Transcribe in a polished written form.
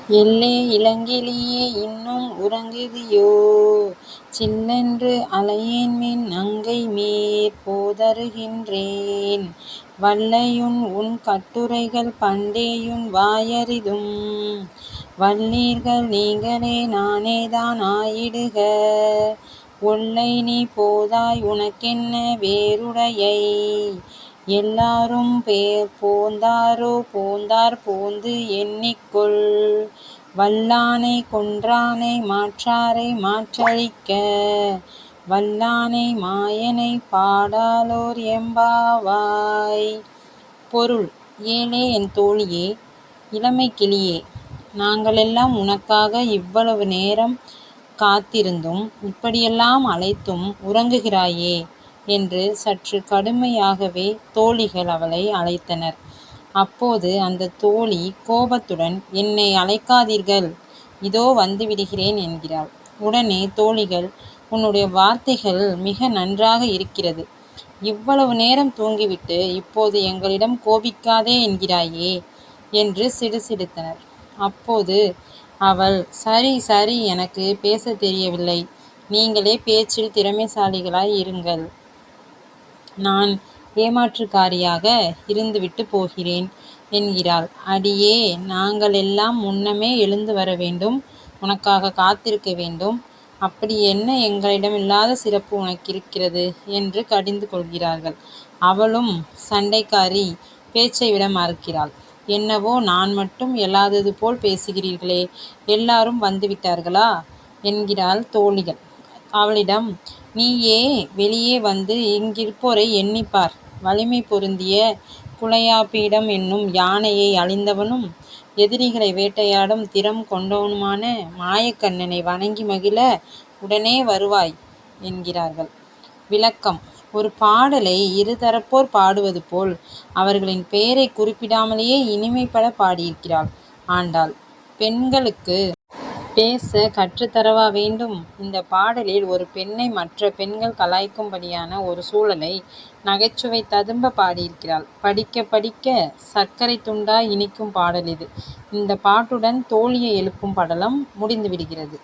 எல்லே இளங்கிளியே இன்னும் உறங்குதியோ? சில்லென்று அலையேன்மின் அங்கைமேற் போதருகின்றேன். வல்லையுன் உன் கட்டுரைகள் பண்டேயுன் வாயறிதும். வல்லீர்கள் நீங்களே நானேதான் ஆயிடுக. ஒல்லை நீ போதாய் உனக்கென்ன வேறுடையை? எல்லாரும் போந்தாரோ போந்தார் போந்து எண்ணிக்கொள். வல்லானை கொன்றானை மாற்றாரை மாற்றழிக்க. வல்லானை மாயனை பாடாளோர் எம்பாவாய். பொருள்: ஏலே என் தோழியே, இளமைக் கிளியே, நாங்களெல்லாம் உனக்காக இவ்வளவு நேரம் காத்திருந்தும் இப்படியெல்லாம் அழைத்தும் உறங்குகிறாயே என்று சற்று கடுமையாகவே தோழிகள் அவளை அழைத்தனர். அப்போது அந்த தோழி கோபத்துடன், என்னை அழைக்காதீர்கள், இதோ வந்துவிடுகிறேன் என்கிறாள். உடனே தோழிகள், உன்னுடைய வார்த்தைகள் மிக நன்றாக இருக்கிறது. இவ்வளவு நேரம் தூங்கிவிட்டு இப்போது எங்களிடம் கோபிக்காதே என்கிறாயே என்று சிடுசிடுத்தனர். அப்போது அவள், சரி சரி, எனக்கு பேச தெரியவில்லை, நீங்களே பேச்சில் திறமைசாலிகளாய் இருங்கள், நான் ஏமாற்றுக்காரியாக இருந்துவிட்டு போகிறேன் என்கிறாள். அடியே, நாங்களெல்லாம் முன்னமே எழுந்து வர வேண்டும், உனக்காக காத்திருக்க வேண்டும், அப்படி என்ன எங்களிடம் இல்லாத சிறப்பு உனக்கு இருக்கிறது என்று கடிந்து கொள்கிறார்கள். அவளும் சண்டைக்காரி பேச்சை விட மறுக்கிறாள். என்னவோ நான் மட்டும் எல்லாதது போல் பேசுகிறீர்களே, எல்லாரும் வந்துவிட்டார்களா என்கிறாள். தோழிகள் அவளிடம், நீயே வெளியே வந்து இங்கிருப்போரை எண்ணிப்பார். வலிமை பொருந்திய குலையாபீடம் என்னும் யானையை அழிந்தவனும் எதிரிகளை வேட்டையாடும் திறம் கொண்டவனுமான மாயக்கண்ணனை வணங்கி மகிழ உடனே வருவாய் என்கிறார்கள். விளக்கம்: ஒரு பாடலை இருதரப்போர் பாடுவது போல் அவர்களின் பெயரை குறிப்பிடாமலேயே இனிமைப்பட பாடியிருக்கிறாள் ஆண்டாள். பெண்களுக்கு பேச கற்றுத்தரவா வேண்டும்? இந்த பாடலில் ஒரு பெண்ணை மற்ற பெண்கள் கலாய்க்கும்படியான ஒரு சூழலை நகைச்சுவை ததும்ப பாடியிருக்கிறாள். படிக்க படிக்க சர்க்கரை துண்டாய் இனிக்கும் பாடல் இது. இந்த பாட்டுடன் தோழியை எழுப்பும் படலம் முடிந்துவிடுகிறது.